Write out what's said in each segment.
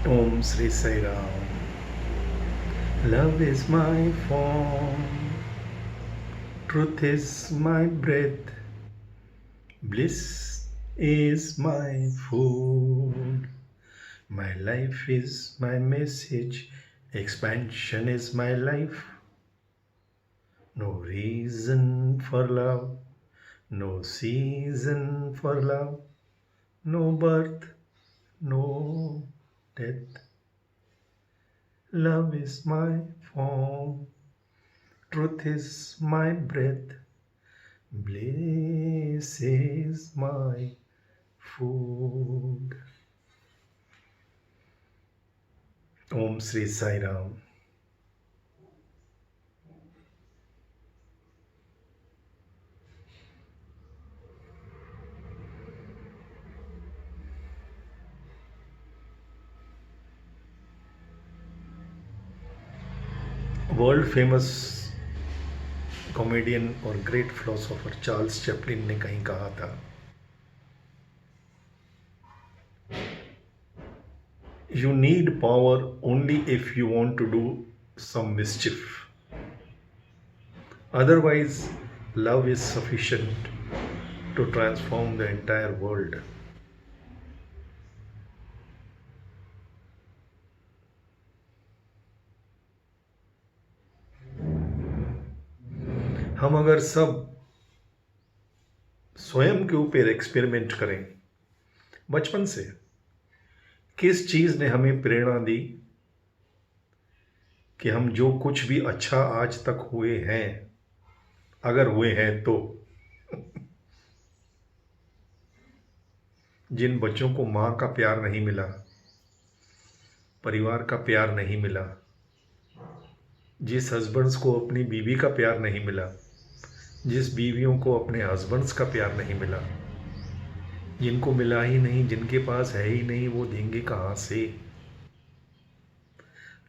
Om Sri Sai Ram. Love is my form, truth is my breath, bliss is my food. My life is my message, expansion is my life. No reason for love, no season for love, no birth, no death. Love is my form, truth is my breath, bliss is my food. Om Sri Sai Ram. World famous comedian और great philosopher Charles Chaplin ने कहीं कहा था, you need power only if you want to do some mischief, otherwise love is sufficient to transform the entire world. हम अगर सब स्वयं के ऊपर एक्सपेरिमेंट करें, बचपन से किस चीज ने हमें प्रेरणा दी कि हम जो कुछ भी अच्छा आज तक हुए हैं, अगर हुए हैं तो जिन बच्चों को माँ का प्यार नहीं मिला, परिवार का प्यार नहीं मिला, जिस हस्बैंड्स को अपनी बीवी का प्यार नहीं मिला, जिस बीवियों को अपने हस्बैंड्स का प्यार नहीं मिला, जिनको मिला ही नहीं, जिनके पास है ही नहीं, वो देंगे कहाँ से?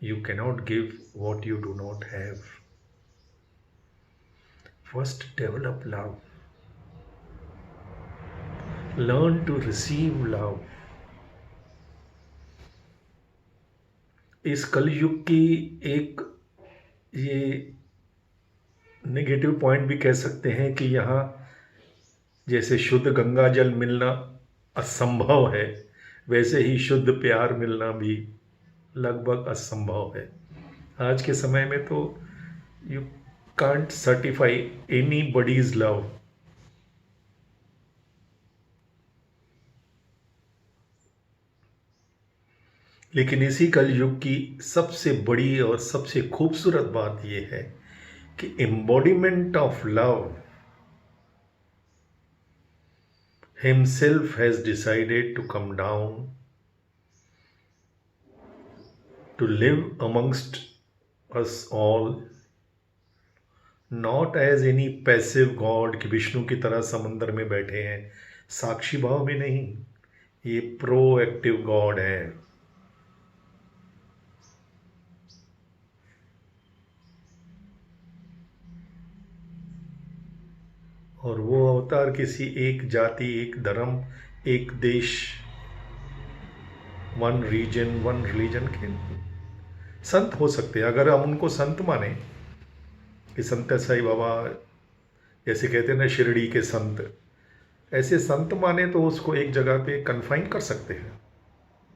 You cannot give what you do not have. First develop love, learn to receive love. इस कलयुग की एक ये नेगेटिव पॉइंट भी कह सकते हैं कि यहाँ जैसे शुद्ध गंगा जल मिलना असंभव है, वैसे ही शुद्ध प्यार मिलना भी लगभग असंभव है. आज के समय में तो you can't certify anybody's love. लेकिन इसी कलयुग की सबसे बड़ी और सबसे खूबसूरत बात यह है कि embodiment of love himself has decided to come down to live amongst us all, not as any passive god कि विष्णु की तरह समंदर में बैठे हैं, साक्षी भाव में नहीं, ये प्रोएक्टिव गॉड है. और वो अवतार किसी एक जाति, एक धर्म, एक देश, वन रीजन, वन रिलीजन के संत हो सकते हैं, अगर हम उनको संत माने कि संत साई बाबा जैसे कहते हैं ना, शिरडी के संत, ऐसे संत माने तो उसको एक जगह पे कन्फाइन कर सकते हैं,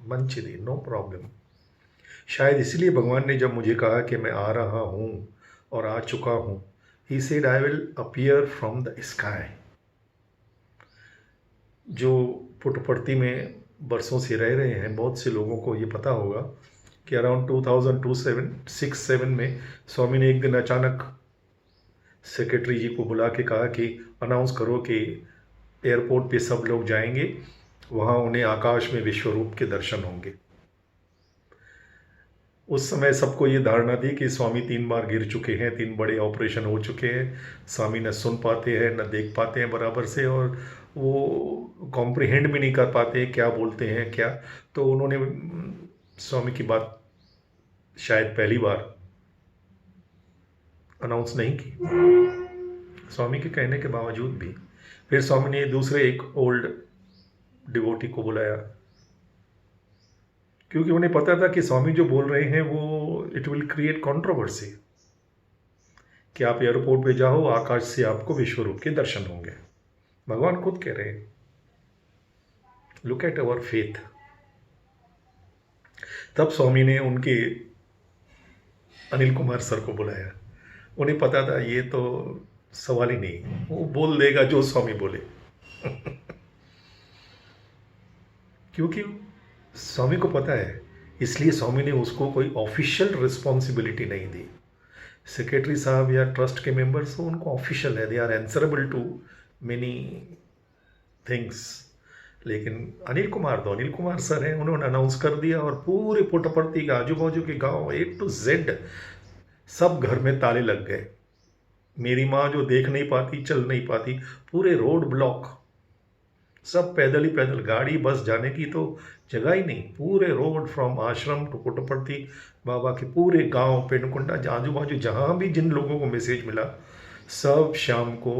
मंचिदी, नो प्रॉब्लम. शायद इसलिए भगवान ने जब मुझे कहा कि मैं आ रहा हूँ और आ चुका हूँ, he said I will appear from the sky. जो पुट्टपर्ती में बरसों से रह रहे हैं, बहुत से लोगों को ये पता होगा कि अराउंड 2006-7 में स्वामी ने एक दिन अचानक सेक्रेटरी जी को बुला के कहा कि अनाउंस करो कि एयरपोर्ट पे सब लोग जाएंगे, वहाँ उन्हें आकाश में विश्वरूप के दर्शन होंगे. उस समय सबको ये धारणा थी कि स्वामी 3 बार गिर चुके हैं, 3 बड़े ऑपरेशन हो चुके हैं, स्वामी न सुन पाते हैं न देख पाते हैं बराबर से, और वो कॉम्प्रिहेंड भी नहीं कर पाते क्या बोलते हैं क्या. तो उन्होंने स्वामी की बात शायद पहली बार अनाउंस नहीं की, स्वामी के कहने के बावजूद भी. फिर स्वामी ने दूसरे एक ओल्ड डिवोटी को बुलाया क्योंकि उन्हें पता था कि स्वामी जो बोल रहे हैं वो इट विल क्रिएट कंट्रोवर्सी, कि आप एयरपोर्ट पे जाओ, आकाश से आपको विश्व रूप के दर्शन होंगे। भगवान खुद कह रहे हैं, लुक एट अवर फेथ। तब स्वामी ने उनके अनिल कुमार सर को बुलाया। उन्हें पता था ये तो सवाल ही नहीं, वो बोल देगा जो स्वामी बोले। क्योंकि स्वामी को पता है, इसलिए स्वामी ने उसको कोई ऑफिशियल रिस्पॉन्सिबिलिटी नहीं दी। सेक्रेटरी साहब या ट्रस्ट के मेंबर्स हो, उनको ऑफिशियल है, they are answerable to many things. लेकिन अनिल कुमार सर हैं, उन्होंने अनाउंस कर दिया और पूरे पुट्टपर्थी के आजू बाजू के गांव A to Z सब घर में ताले लग गए। मेरी माँ जो देख नहीं पाती, चल नहीं पाती, पूरे रोड ब्लॉक, सब पैदल ही पैदल, गाड़ी बस जाने की तो जगह ही नहीं। पूरे रोड फ्रॉम आश्रम टू पुट्टपर्थी बाबा के पूरे गांव, पेनुकुंडा, आजू बाजू जहाँ भी जिन लोगों को मैसेज मिला, सब शाम को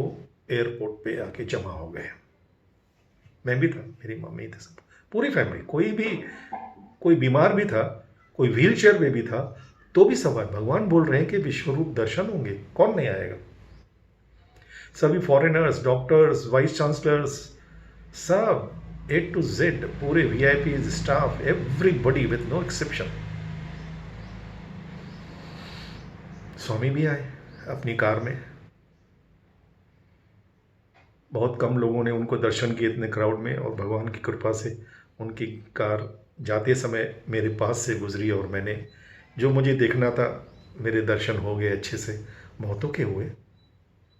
एयरपोर्ट पे आके जमा हो गए। मैं भी था, मेरी मम्मी थे, सब पूरी फैमिली। कोई बीमार भी था, कोई व्हील चेयर में भी था, तो भी सवाल, भगवान बोल रहे हैं कि विश्वरूप दर्शन होंगे, कौन नहीं आएगा। सभी फॉरेनर्स, डॉक्टर्स, वाइस चांसलर्स, सब A to Z, पूरे VIP staff, everybody with no exception. Swami भी आए अपनी कार में। बहुत कम लोगों ने उनको दर्शन किए इतने क्राउड में, और भगवान की कृपा से उनकी कार जाते समय मेरे पास से गुजरी, और मैंने जो मुझे देखना था, मेरे दर्शन हो गए अच्छे से। बहुतों के हुए,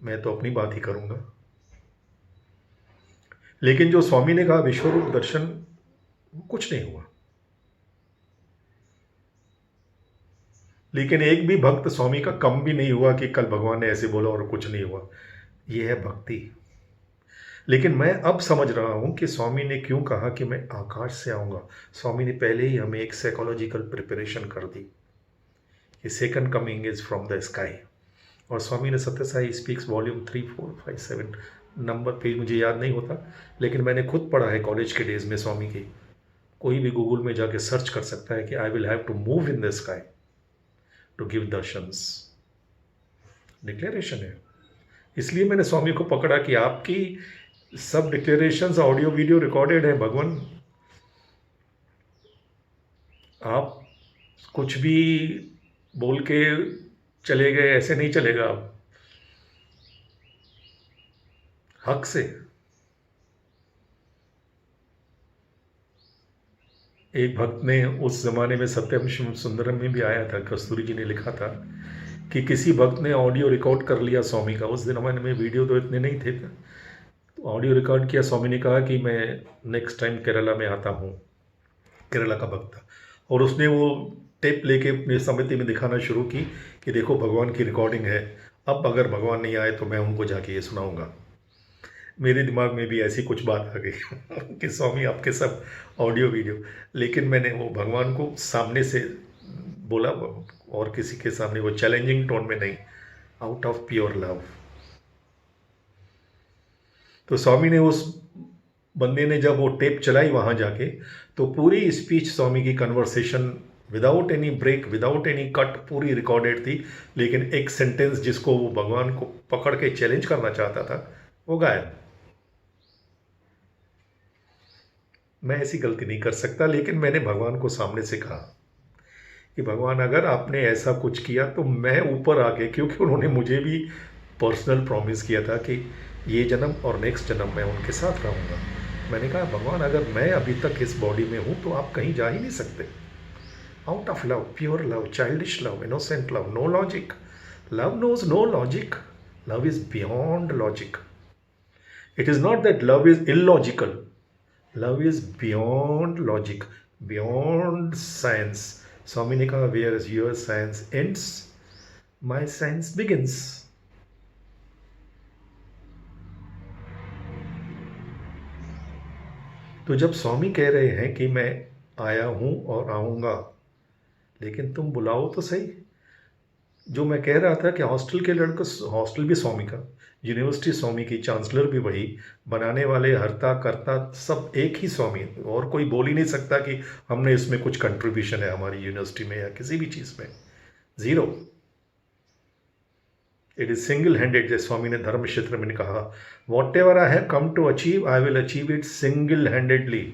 मैं तो अपनी बात ही करूँगा। लेकिन जो स्वामी ने कहा विश्वरूप दर्शन, कुछ नहीं हुआ। लेकिन एक भी भक्त स्वामी का कम भी नहीं हुआ कि कल भगवान ने ऐसे बोला और कुछ नहीं हुआ। ये है भक्ति। लेकिन मैं अब समझ रहा हूं कि स्वामी ने क्यों कहा कि मैं आकाश से आऊंगा। स्वामी ने पहले ही हमें एक साइकोलॉजिकल प्रिपरेशन कर दी कि second coming is from the sky. और स्वामी ने सत्य Sai speaks volume 3, 4, 5, 7 number page मुझे याद नहीं होता, लेकिन मैंने खुद पढ़ा है कॉलेज के डेज में स्वामी की। कोई भी गूगल में जाके सर्च कर सकता है कि I will have to move in the sky to give darshans. Declaration है। इसलिए मैंने स्वामी को पकड़ा कि आपकी सब डिक्लेरेशंस ऑडियो वीडियो रिकॉर्डेड है भगवान। आप कुछ भी बोल के चले गए, ऐसे नहीं चलेगा। आप हक से। एक भक्त ने उस जमाने में सत्यम शिव सुंदरम में भी आया था, कस्तूरी जी ने लिखा था कि किसी भक्त ने ऑडियो रिकॉर्ड कर लिया स्वामी का। उस जमाने में वीडियो तो इतने नहीं थे, तो ऑडियो रिकॉर्ड किया। स्वामी ने कहा कि मैं नेक्स्ट टाइम केरला में आता हूँ। केरला का भक्त था, और उसने वो टेप लेके अपनी समिति में दिखाना शुरू की कि देखो भगवान की रिकॉर्डिंग है, अब अगर भगवान नहीं आए तो मैं उनको जाके ये सुनाऊंगा। मेरे दिमाग में भी ऐसी कुछ बात आ गई कि स्वामी आपके सब ऑडियो वीडियो। लेकिन मैंने वो भगवान को सामने से बोला, और किसी के सामने, वो चैलेंजिंग टोन में नहीं, आउट ऑफ प्योर लव। तो स्वामी ने उस बंदे ने जब वो टेप चलाई वहाँ जाके, तो पूरी स्पीच स्वामी की conversation without any break, without any cut, पूरी रिकॉर्डेड थी। लेकिन एक सेंटेंस जिसको वो भगवान को पकड़ के चैलेंज करना चाहता था, वो गायब। मैं ऐसी गलती नहीं कर सकता, लेकिन मैंने भगवान को सामने से कहा कि भगवान अगर आपने ऐसा कुछ किया तो मैं ऊपर आके, क्योंकि उन्होंने मुझे भी पर्सनल प्रॉमिस किया था कि ये जन्म और नेक्स्ट जन्म मैं उनके साथ रहूँगा। मैंने कहा भगवान अगर मैं अभी तक इस बॉडी में हूँ तो आप कहीं जा ही नहीं सकते। Out of love, pure love, childish love, innocent love, no logic. Love knows no logic, love is beyond logic. It is not that love is illogical, love is beyond logic, beyond science. Swami ने कहा where is your science ends, my science begins. तो जब स्वामी कह रहे हैं कि मैं आया हूं और आऊंगा, लेकिन तुम बुलाओ तो सही। जो मैं कह रहा था कि हॉस्टल के लड़के, हॉस्टल भी स्वामी का, यूनिवर्सिटी स्वामी की चांसलर भी वही, बनाने वाले हर्ता कर्ता सब एक ही स्वामी, और कोई बोल ही नहीं सकता कि हमने इसमें कुछ कंट्रीब्यूशन है हमारी यूनिवर्सिटी में या किसी भी चीज़ में। Zero. It is single handed, जैसे स्वामी ने धर्म क्षेत्र में कहा, whatever I have come to achieve I will achieve it single handedly.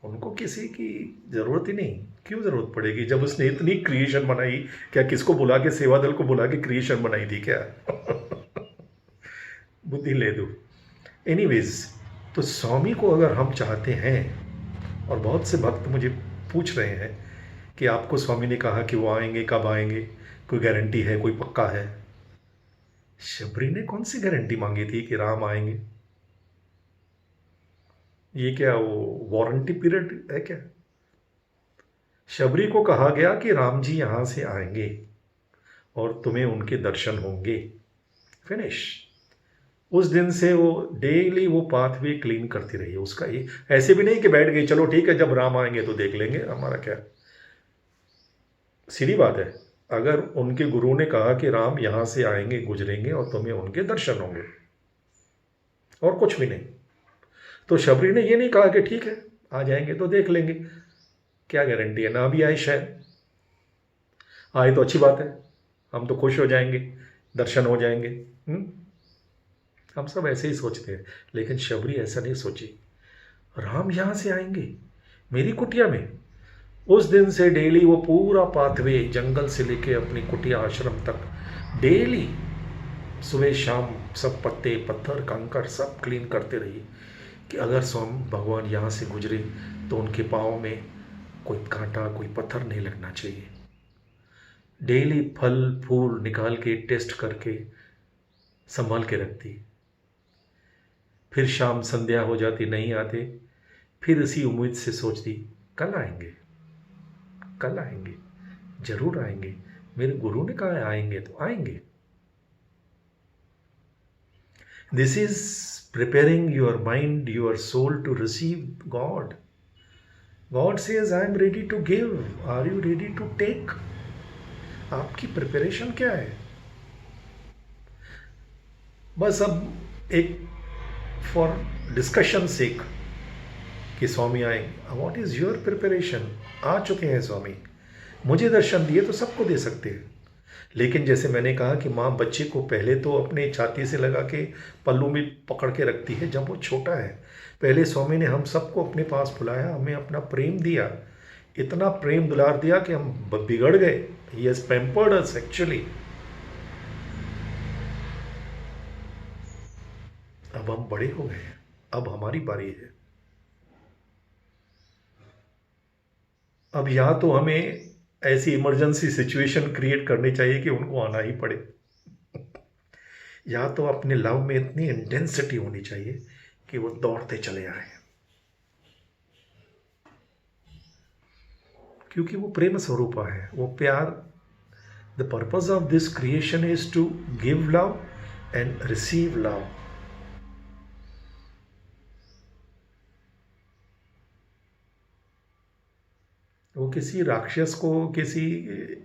उनको किसी की जरूरत ही नहीं, क्यों जरूरत पड़ेगी जब उसने इतनी क्रिएशन बनाई। क्या किसको बुला के, सेवा दल को बुला के क्रिएशन बनाई थी क्या? बुद्धि ले दो। एनीवेज, तो स्वामी को अगर हम चाहते हैं, और बहुत से भक्त मुझे पूछ रहे हैं कि आपको स्वामी ने कहा कि वो आएंगे, कब आएंगे, कोई गारंटी है, कोई पक्का है? शबरी ने कौन सी गारंटी मांगी थी कि राम आएंगे? ये क्या वो वारंटी पीरियड है क्या? शबरी को कहा गया कि राम जी यहां से आएंगे और तुम्हें उनके दर्शन होंगे। फिनिश। उस दिन से वो डेली वो पाथवे क्लीन करती रही है उसका। ये ऐसे भी नहीं कि बैठ गई चलो ठीक है जब राम आएंगे तो देख लेंगे, हमारा क्या। सीधी बात है, अगर उनके गुरु ने कहा कि राम यहां से आएंगे, गुजरेंगे और तुम्हें उनके दर्शन होंगे, और कुछ भी नहीं। तो शबरी ने ये नहीं कहा कि ठीक है आ जाएंगे तो देख लेंगे, क्या गारंटी है, ना भी आए, शायद आए तो अच्छी बात है, हम तो खुश हो जाएंगे, दर्शन हो जाएंगे। हम सब ऐसे ही सोचते हैं, लेकिन शबरी ऐसा नहीं सोची। राम यहां से आएंगे मेरी कुटिया में। उस दिन से डेली वो पूरा पाथवे जंगल से लेके अपनी कुटिया आश्रम तक डेली सुबह शाम सब पत्ते पत्थर कंकड़ सब क्लीन करते रही कि अगर स्वामी भगवान यहाँ से गुजरे तो उनके पाँव में कोई कांटा, कोई पत्थर नहीं लगना चाहिए। डेली फल फूल निकाल के टेस्ट करके संभाल के रखती। फिर शाम संध्या हो जाती, नहीं आते, फिर इसी उम्मीद से सोचती कल आएंगे, कल आएंगे, जरूर आएंगे, मेरे गुरु ने कहा आएंगे तो आएंगे। This is preparing your mind, your soul to receive God. God says I am ready to give, are you ready to take? आपकी प्रिपरेशन क्या है? बस अब एक फॉर डिस्कशन सेक कि स्वामी आएंगे, व्हाट इज योर प्रिपरेशन? आ चुके हैं स्वामी, मुझे दर्शन दिए तो सबको दे सकते हैं। लेकिन जैसे मैंने कहा कि माँ बच्चे को पहले तो अपने छाती से लगा के पल्लू में पकड़ के रखती है जब वो छोटा है। पहले स्वामी ने हम सबको अपने पास बुलाया, हमें अपना प्रेम दिया, इतना प्रेम दुलार दिया कि हम बिगड़ गए। He has pampered us actually. अब हम बड़े हो गए हैं, अब हमारी बारी है। अब या तो हमें ऐसी इमरजेंसी सिचुएशन क्रिएट करनी चाहिए कि उनको आना ही पड़े, या तो अपने लव में इतनी इंटेंसिटी होनी चाहिए कि वो दौड़ते चले आए, क्योंकि वो प्रेम स्वरूपा है, वो प्यार। The purpose of this creation is to give love and receive love. वो किसी राक्षस को, किसी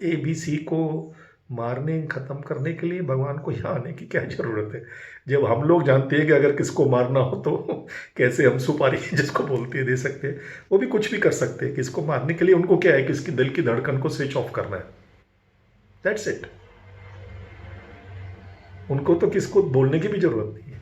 ABC को मारने खत्म करने के लिए भगवान को यहाँ आने की क्या जरूरत है, जब हम लोग जानते हैं कि अगर किसको मारना हो तो कैसे हम सुपारी जिसको बोलते हैं दे सकते हैं, वो भी कुछ भी कर सकते हैं। किसको मारने के लिए उनको क्या है कि इसकी दिल की धड़कन को स्विच ऑफ करना है, दैट्स इट। उनको तो किसको बोलने की भी जरूरत नहीं है।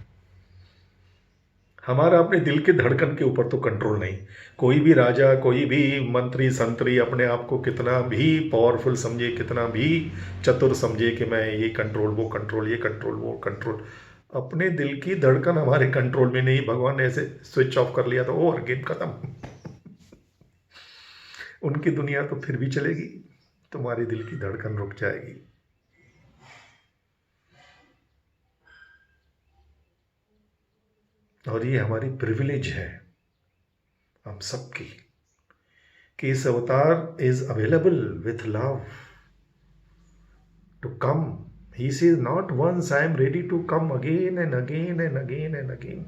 हमारा अपने दिल के धड़कन के ऊपर तो कंट्रोल नहीं। कोई भी राजा, कोई भी मंत्री संतरी अपने आप को कितना भी पावरफुल समझे, कितना भी चतुर समझे कि मैं ये कंट्रोल, वो कंट्रोल, ये कंट्रोल, वो कंट्रोल, अपने दिल की धड़कन हमारे कंट्रोल में नहीं। भगवान ने ऐसे स्विच ऑफ कर लिया तो ओवर, गेम खत्म। उनकी दुनिया तो फिर भी चलेगी, तुम्हारी दिल की धड़कन रुक जाएगी। और ये हमारी प्रिविलेज है हम सबकी कि इस avatar is available with love to come. He says not once, I am ready to come again and again and again and again.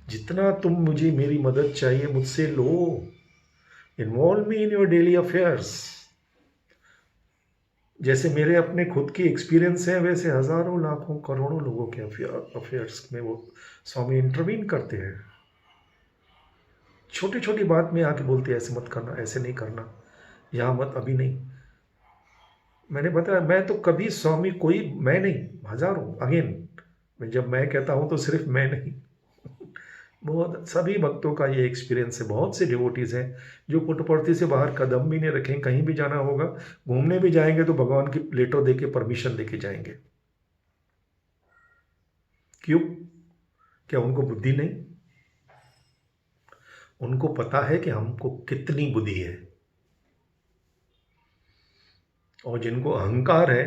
जितना तुम मुझे मेरी मदद चाहिए मुझसे लो, involve me in your daily affairs. जैसे मेरे अपने खुद की एक्सपीरियंस है, वैसे हज़ारों लाखों करोड़ों लोगों के अफेयर्स में वो स्वामी इंटरवीन करते हैं। छोटी छोटी बात में आके बोलते हैं ऐसे मत करना, ऐसे नहीं करना, यहाँ मत, अभी नहीं। मैंने बताया मैं तो कभी स्वामी, कोई मैं नहीं, हजारों, अगेन मैं जब मैं कहता हूँ तो सिर्फ मैं नहीं, बहुत सभी भक्तों का ये एक्सपीरियंस है। बहुत से डिवोटीज हैं जो पुट्टपर्थी से बाहर कदम भी नहीं रखें, कहीं भी जाना होगा, घूमने भी जाएंगे तो भगवान की लेटर दे के परमिशन लेके जाएंगे। क्यों? क्या उनको बुद्धि नहीं? उनको पता है कि हमको कितनी बुद्धि है। और जिनको अहंकार है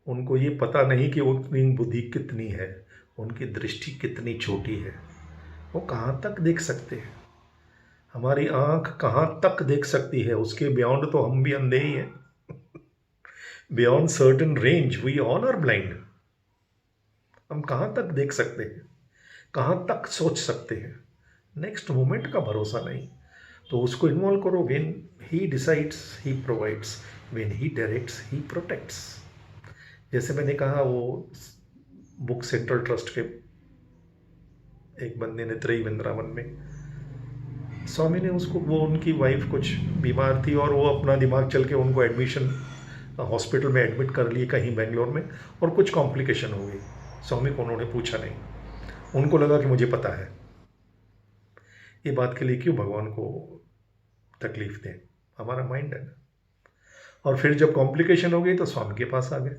उनको ये पता नहीं कि उतनी बुद्धि कितनी है, उनकी दृष्टि कितनी छोटी है, वो कहाँ तक देख सकते हैं। हमारी आंख कहाँ तक देख सकती है, उसके बियॉन्ड तो हम भी अंधे ही हैं। Beyond certain range we all are blind. हम कहाँ तक देख सकते हैं, कहाँ तक सोच सकते हैं, नेक्स्ट मोमेंट का भरोसा नहीं। तो उसको इन्वॉल्व करो। When he decides he provides, when he directs he protects. जैसे मैंने कहा, वो बुक सेंट्रल ट्रस्ट के एक बंदे ने त्रयी वृंदावन में, स्वामी ने उसको, वो उनकी वाइफ कुछ बीमार थी और वो अपना दिमाग चल के उनको एडमिशन हॉस्पिटल में एडमिट कर लिए कहीं बेंगलोर में, और कुछ कॉम्प्लिकेशन हो गई। स्वामी को उन्होंने पूछा नहीं, उनको लगा कि मुझे पता है। ये बात के लिए क्यों भगवान को तकलीफ दें, हमारा माइंड है ना। और फिर जब कॉम्प्लिकेशन हो गई तो स्वामी के पास आ गए।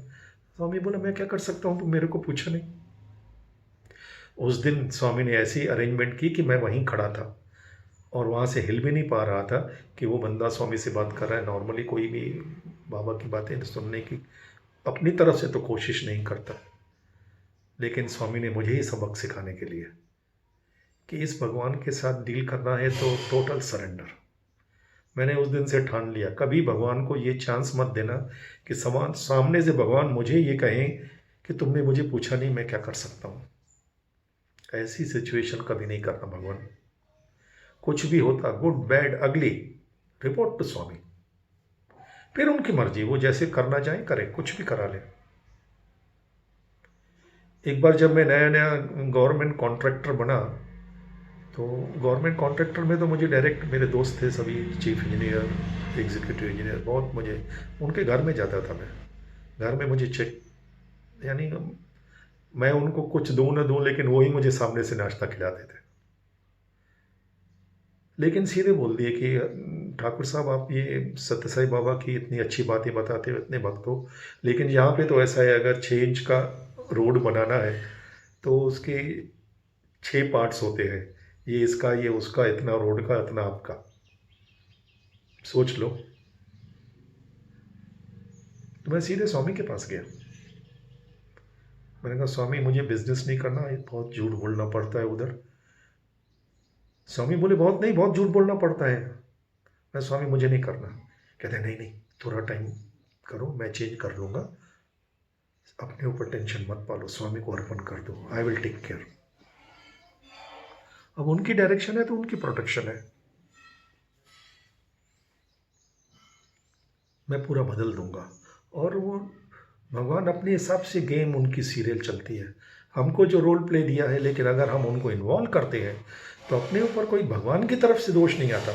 स्वामी बोला मैं क्या कर सकता हूँ, तुम मेरे को पूछा नहीं। उस दिन स्वामी ने ऐसी अरेंजमेंट की कि मैं वहीं खड़ा था और वहाँ से हिल भी नहीं पा रहा था कि वो बंदा स्वामी से बात कर रहा है। नॉर्मली कोई भी बाबा की बातें सुनने की अपनी तरफ से तो कोशिश नहीं करता, लेकिन स्वामी ने मुझे ही सबक सिखाने के लिए कि इस भगवान के साथ डील करना है तो टोटल सरेंडर। मैंने उस दिन से ठान लिया, कभी भगवान को ये चांस मत देना कि सामने से भगवान मुझे ये कहें कि तुमने मुझे पूछा नहीं मैं क्या कर सकता हूँ। ऐसी सिचुएशन कभी नहीं करना भगवान। कुछ भी होता, गुड बैड अगली, रिपोर्ट टू स्वामी, फिर उनकी मर्जी, वो जैसे करना चाहे करें, कुछ भी करा ले। एक बार जब मैं नया नया गवर्नमेंट कॉन्ट्रैक्टर बना, तो गवर्नमेंट कॉन्ट्रैक्टर में तो मुझे डायरेक्ट मेरे दोस्त थे सभी, चीफ इंजीनियर, एग्जीक्यूटिव इंजीनियर, बहुत मुझे उनके घर में जाता था। मैं घर में मुझे चेक, यानी मैं उनको कुछ दूँ न दूँ, लेकिन वो ही मुझे सामने से नाश्ता खिलाते थे। लेकिन सीधे बोल दिए कि ठाकुर साहब आप ये सत्य साई बाबा की इतनी अच्छी बातें बताते हो, इतने भक्त हो, लेकिन यहाँ पे तो ऐसा है, अगर 6 इंच का रोड बनाना है तो उसके 6 पार्ट्स होते हैं, ये इसका, ये उसका, इतना रोड का, इतना आपका, सोच लो। तो मैं सीधे स्वामी के पास गया। मैंने कहा स्वामी मुझे बिजनेस नहीं करना, ये बहुत झूठ बोलना पड़ता है उधर। स्वामी बोले बहुत नहीं, बहुत झूठ बोलना पड़ता है। मैं स्वामी मुझे नहीं करना। कहते नहीं नहीं, थोड़ा टाइम करो, मैं चेंज कर लूँगा, अपने ऊपर टेंशन मत पालो, स्वामी को अर्पण कर दो, आई विल टेक केयर। अब उनकी डायरेक्शन है तो उनकी प्रोटेक्शन है, मैं पूरा बदल दूंगा। और वो भगवान अपने हिसाब से, गेम उनकी सीरियल चलती है, हमको जो रोल प्ले दिया है, लेकिन अगर हम उनको इन्वॉल्व करते हैं तो अपने ऊपर कोई भगवान की तरफ से दोष नहीं आता।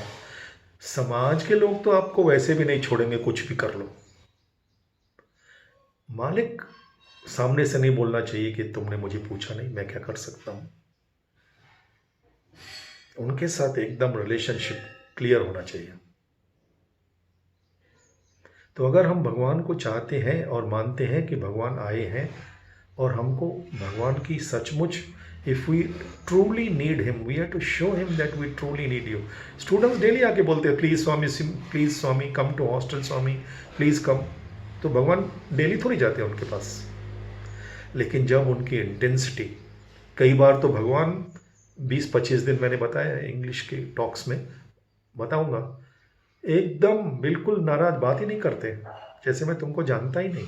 समाज के लोग तो आपको वैसे भी नहीं छोड़ेंगे, कुछ भी कर लो। मालिक सामने से नहीं बोलना चाहिए कि तुमने मुझे पूछा नहीं मैं क्या कर सकता हूँ। उनके साथ एकदम रिलेशनशिप क्लियर होना चाहिए। तो अगर हम भगवान को चाहते हैं और मानते हैं कि भगवान आए हैं और हमको भगवान की सचमुच, if we truly need him, we have to show him that we truly need you. Students daily आके बोलते हैं please Swami come to hostel, Swami please come. तो भगवान डेली थोड़ी जाते हैं उनके पास, लेकिन जब उनकी इंटेंसिटी, कई बार तो भगवान 20-25 दिन, मैंने बताया इंग्लिश के टॉक्स में बताऊंगा, एकदम बिल्कुल नाराज, बात ही नहीं करते, जैसे मैं तुमको जानता ही नहीं।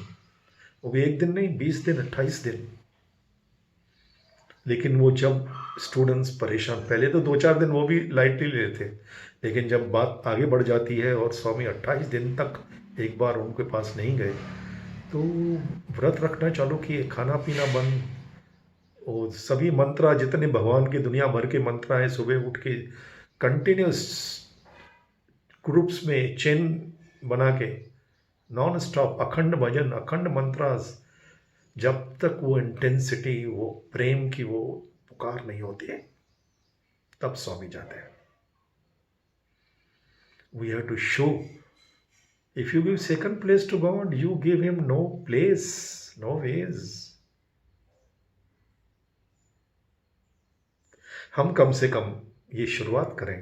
वो भी 1 दिन नहीं, 20 दिन, 28 दिन। लेकिन वो जब स्टूडेंट्स परेशान, पहले तो 2-4 दिन वो भी लाइटली लेते, लेकिन जब बात आगे बढ़ जाती है और स्वामी 28 दिन तक एक बार उनके पास नहीं गए, तो व्रत रखना चालू किए, खाना पीना बंद, और सभी मंत्रा जितने भगवान की दुनिया भर के मंत्रा है, सुबह उठ के कंटिन्यूस ग्रुप्स में चेन बना के नॉन स्टॉप अखंड भजन, अखंड मंत्रास, जब तक वो इंटेंसिटी, वो प्रेम की वो पुकार नहीं होती है, तब स्वामी जाते हैं. We have to show. If you give second place to God, you give him no place, no ways. हम कम से कम ये शुरुआत करें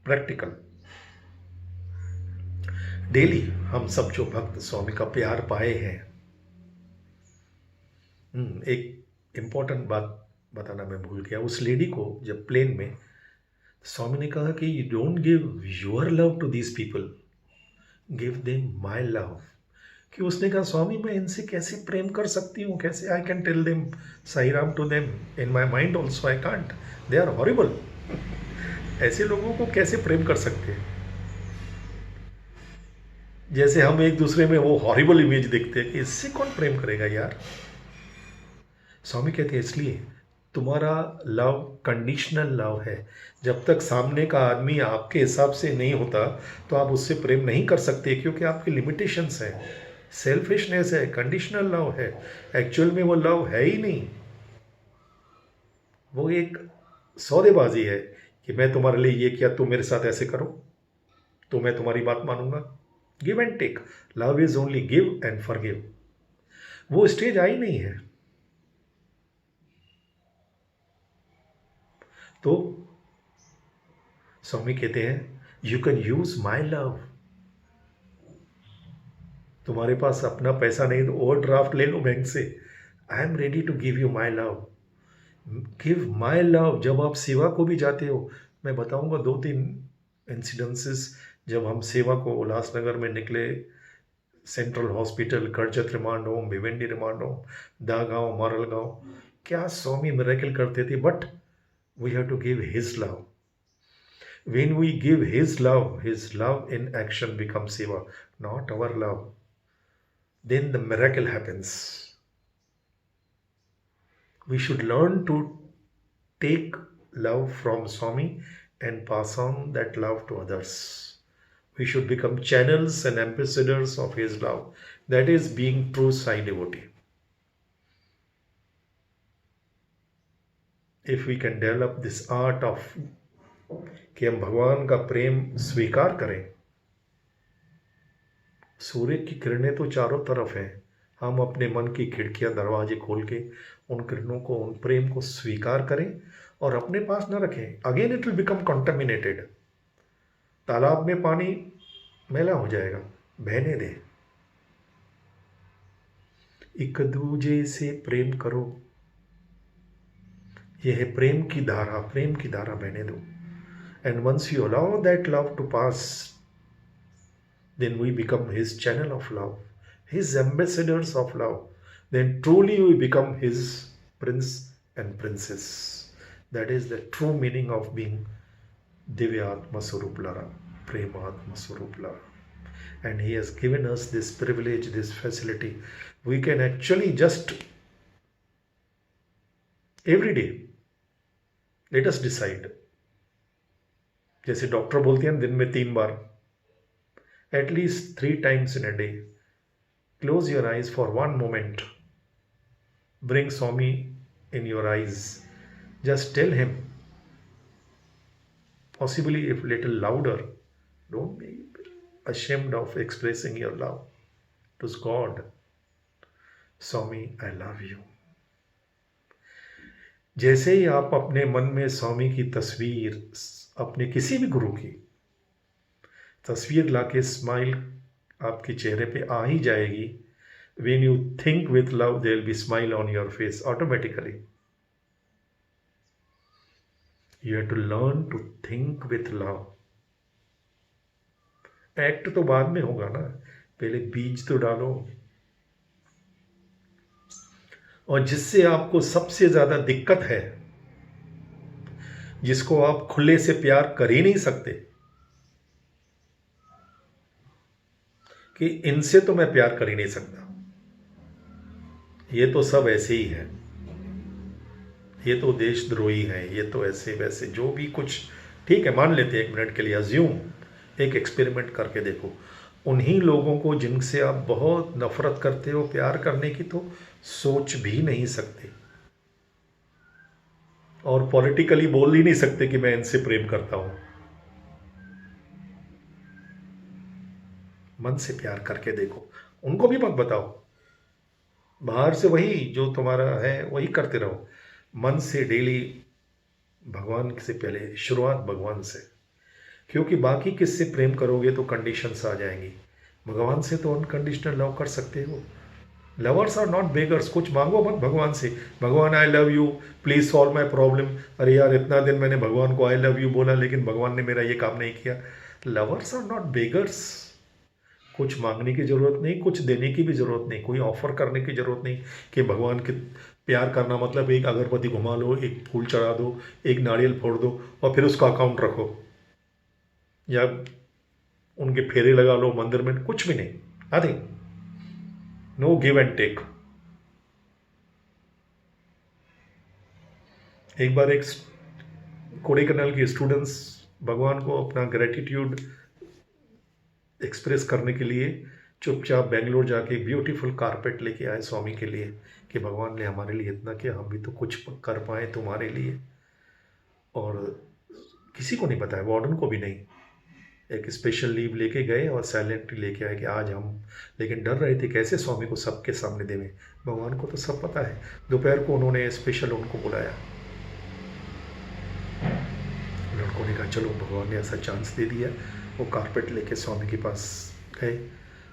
प्रैक्टिकल. डेली हम सब जो भक्त स्वामी का प्यार पाए हैं, एक इंपॉर्टेंट बात बताना मैं भूल गया. उस लेडी को जब प्लेन में स्वामी ने कहा कि you don't give your love to these people, give them my love. कि उसने कहा स्वामी मैं इनसे कैसे प्रेम कर सकती हूँ, कैसे I can tell them Sai Ram to them in my mind also, I can't, they are horrible. ऐसे लोगों को कैसे प्रेम कर सकते हैं? जैसे हम एक दूसरे में वो हॉरिबल इमेज देखते हैं कि इससे कौन प्रेम करेगा यार. स्वामी कहते हैं इसलिए तुम्हारा लव कंडीशनल लव है. जब तक सामने का आदमी आपके हिसाब से नहीं होता तो आप उससे प्रेम नहीं कर सकते, क्योंकि आपकी लिमिटेशंस है, सेल्फिशनेस है, कंडीशनल लव है. एक्चुअल में वो लव है ही नहीं, वो एक सौदेबाजी है कि मैं तुम्हारे लिए ये किया, तुम मेरे साथ ऐसे करो तो मैं तुम्हारी बात मानूंगा. Give and take. Love is only give and forgive. वो स्टेज आई नहीं है. तो स्वामी कहते हैं you can use my love. तुम्हारे पास अपना पैसा नहीं तो ओवर ड्राफ्ट ले लो बैंक से. I am ready to give you my love. Give my love. जब आप सेवा को भी जाते हो, मैं बताऊंगा 2-3 इंसिडेंसेस. जब हम सेवा को उल्लासनगर में निकले, central hospital, Karjat remand home, Bhiwandi remand home, Dagaon, Maralgaon, क्या स्वामी मिरेकल करते थे. But we have to give his love. When we give his love in action becomes seva, not our love. Then the miracle happens. We should learn to take love from Swami and pass on that love to others. We should become channels and ambassadors of his love. That is being true Sai devotee. If we can develop this art of कि हम भगवान का प्रेम स्वीकार करें. सूर्य की किरणें तो चारों तरफ हैं, हम अपने मन की खिड़कियां दरवाजे खोल के उन किरणों को, उन प्रेम को स्वीकार करें और अपने पास न रखें. Again it will become contaminated. तालाब में पानी मैला हो जाएगा, बहने दें. एक दूजे से प्रेम करो. यह है प्रेम की धारा, प्रेम की धारा बहने दो. And once you allow that love to pass, then we become his channel of love, his ambassadors of love. Then truly we become his prince and princess. That is the true meaning of being दिव्य आत्मा स्वरूप लारा, प्रेम आत्मा स्वरूप लारा. And he has given us this privilege, this facility. We can actually just every day, let us decide. जैसे doctor बोलते हैं दिन में 3 बार, at least 3 times in a day, close your eyes for 1 moment. Bring Swami in your eyes. Just tell him, possibly if little louder. Don't be ashamed of expressing your love to God. Swami, I love you. जैसे ही आप अपने मन में स्वामी की तस्वीर, अपने किसी भी गुरु की तस्वीर लाके स्माइल आपके चेहरे पे आ ही जाएगी. When you think with love, there will be smile on your face automatically. You have to learn to think with love. Act तो बाद में होगा ना, पहले बीज तो डालो. और जिससे आपको सबसे ज्यादा दिक्कत है, जिसको आप खुले से प्यार कर ही नहीं सकते, कि इनसे तो मैं प्यार कर ही नहीं सकता, ये तो सब ऐसे ही है, ये तो देशद्रोही हैं, ये तो ऐसे वैसे जो भी कुछ। ठीक है, मान लेते हैं 1 मिनट के लिए, अज्यूम, एक एक्सपेरिमेंट करके देखो। उन्हीं लोगों को जिनसे आप बहुत नफरत करते हो, प्यार करने की तो सोच भी नहीं सकते, और पॉलिटिकली बोल ही नहीं सकते कि मैं इनसे प्रेम करता हूं। मन से प्यार करके देखो, उनको भी मत बताओ, बाहर से वही जो तुम्हारा है वही करते रहो। मन से डेली, भगवान से पहले शुरुआत भगवान से, क्योंकि बाकी किससे प्रेम करोगे तो कंडीशंस आ जाएंगी। भगवान से तो अनकंडीशनल लव कर सकते हो। Lovers are not beggars. कुछ मांगो मत भगवान से, भगवान I love you, please solve my problem. अरे यार, इतना दिन मैंने भगवान को आई लव यू बोला लेकिन भगवान ने मेरा ये काम नहीं किया। Lovers are not beggars. कुछ मांगने की जरूरत नहीं, कुछ देने की भी जरूरत नहीं, कोई ऑफर करने की जरूरत नहीं कि भगवान के प्यार करना मतलब एक अगरबत्ती घुमा लो, एक फूल चढ़ा दो, एक नारियल फोड़ दो और फिर उसका अकाउंट रखो, या उनके फेरे लगा लो मंदिर में। कुछ भी नहीं, nothing, no give and take. एक बार एक कोडेकनाल के स्टूडेंट्स भगवान को अपना ग्रेटिट्यूड एक्सप्रेस करने के लिए चुपचाप बेंगलोर जाके ब्यूटीफुल कारपेट लेके आए स्वामी के लिए, कि भगवान ने हमारे लिए इतना किया, हम भी तो कुछ कर पाए तुम्हारे लिए। और किसी को नहीं बताया, वार्डन को भी नहीं। एक स्पेशल लीव लेके गए और साइलेंटली लेके आए कि आज हम, लेकिन डर रहे थे कैसे स्वामी को सबके सामने देवें। भगवान को तो सब पता है। दोपहर को उन्होंने स्पेशल उनको बुलाया, लड़कों ने कहा चलो भगवान ने ऐसा चांस दे दिया। वो कारपेट लेके स्वामी के पास गए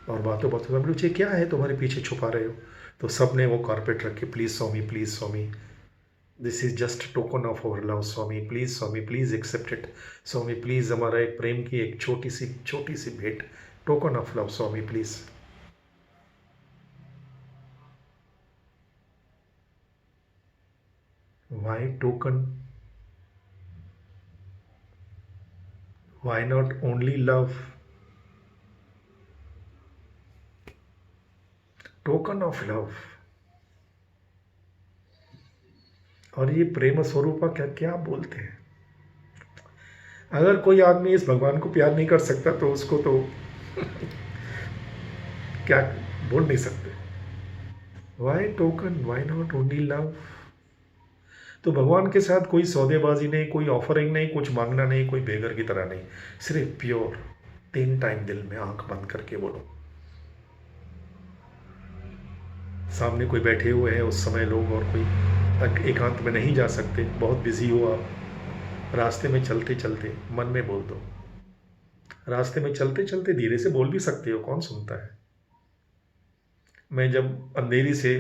और बातों बातों में पूछे क्या है तुम्हारे पीछे छुपा रहे हो। तो सब ने वो कारपेट रख के, please Swami, this is just token of our love Swami, please accept it Swami, please हमारा एक प्रेम की एक छोटी सी भेंट, token of love Swami please. Why token, why not only love, token of love. और ये प्रेम स्वरूपा क्या क्या बोलते हैं। अगर कोई आदमी इस भगवान को प्यार नहीं कर सकता तो उसको तो क्या बोल नहीं सकते। Why token, why not only love. तो भगवान के साथ कोई सौदेबाजी नहीं, कोई ऑफरिंग नहीं, कुछ मांगना नहीं, कोई बेगर की तरह नहीं, सिर्फ प्योर 3 टाइम दिल में आंख बंद करके बोलो। सामने कोई बैठे हुए हैं उस समय लोग, और कोई एकांत में नहीं जा सकते, बहुत बिजी हो आप, रास्ते में चलते चलते मन में बोल दो। रास्ते में चलते चलते धीरे से बोल भी सकते हो, कौन सुनता है। मैं जब अंधेरी से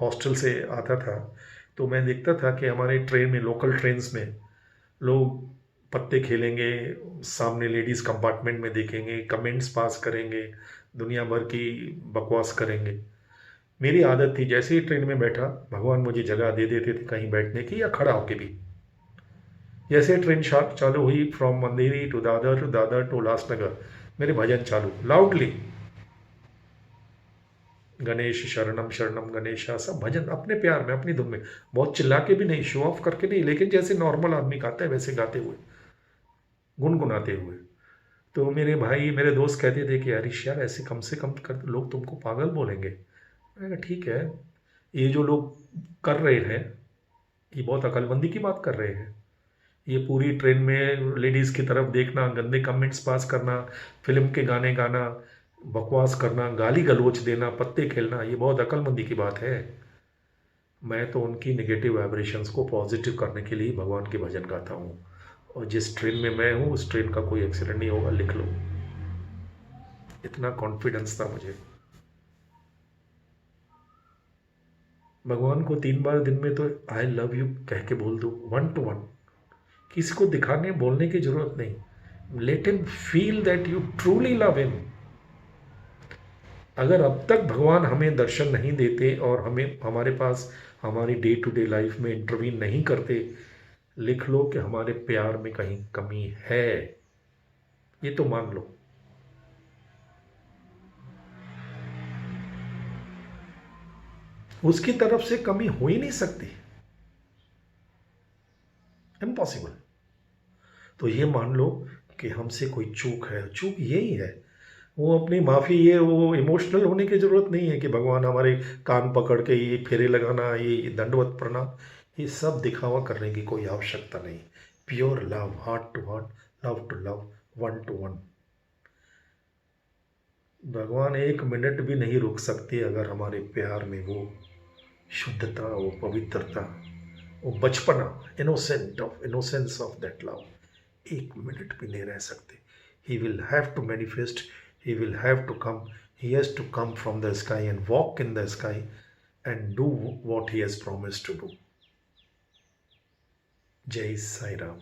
हॉस्टल से आता था तो मैं देखता था कि हमारे ट्रेन में, लोकल ट्रेन्स में लोग पत्ते खेलेंगे, सामने लेडीज़ कंपार्टमेंट में देखेंगे, कमेंट्स पास करेंगे, दुनिया भर की बकवास करेंगे। मेरी आदत थी जैसे ही ट्रेन में बैठा, भगवान मुझे जगह दे देते थे कहीं बैठने की या खड़ा होके भी। जैसे ट्रेन चालू हुई from Andheri to Dadar to Ulhasnagar, मेरे भजन चालू लाउडली, गणेश शरणम शरणम गणेशा, सब भजन अपने प्यार में अपनी धुन में, बहुत चिल्ला के भी नहीं, शो ऑफ करके नहीं, लेकिन जैसे नॉर्मल आदमी गाता है वैसे गाते हुए, गुनगुनाते हुए। तो मेरे भाई मेरे दोस्त कहते थे कि हरीश यार ऐसे कम से कम कर, लोग तुमको पागल बोलेंगे। मैंने कहा ठीक है, ये जो लोग कर रहे हैं ये बहुत अकलमंदी की बात कर रहे हैं। ये पूरी ट्रेन में लेडीज़ की तरफ देखना, गंदे कमेंट्स पास करना, फिल्म के गाने गाना, बकवास करना, गाली गलौच देना, पत्ते खेलना, ये बहुत अकलमंदी की बात है। मैं तो उनकी नेगेटिव वाइब्रेशंस को पॉजिटिव करने के लिए भगवान के भजन गाता हूँ। और जिस ट्रेन में मैं हूँ उस ट्रेन का कोई एक्सीडेंट नहीं होगा, लिख लो। इतना कॉन्फिडेंस था मुझे। भगवान को 3 बार दिन में तो आई लव यू कह के बोल दो, 1 to 1। किसी को दिखाने बोलने की जरूरत नहीं। Let him feel that you truly love him. अगर अब तक भगवान हमें दर्शन नहीं देते और हमें, हमारे पास, हमारी डे टू डे लाइफ में इंटरवीन नहीं करते, लिख लो कि हमारे प्यार में कहीं कमी है, ये तो मान लो। उसकी तरफ से कमी हो ही नहीं सकती, इम्पॉसिबल। तो ये मान लो कि हमसे कोई चूक है, चूक यही है, वो अपनी माफ़ी, ये वो इमोशनल होने की ज़रूरत नहीं है कि भगवान हमारे कान पकड़ के ये फेरे लगाना, ये दंडवत प्रणाम, ये सब दिखावा करने की कोई आवश्यकता नहीं। Pure love, heart to heart, love to love, one to one. भगवान एक मिनट भी नहीं रुक सकते अगर हमारे प्यार में वो शुद्धता, वो पवित्रता, वो बचपना, इनोसेंस ऑफ दैट लव एक मिनट भी नहीं रह सकते। He will have to manifest, he will have to come, he has to come from the sky and walk in the sky and do what he has promised to do. Jai Sai Ram.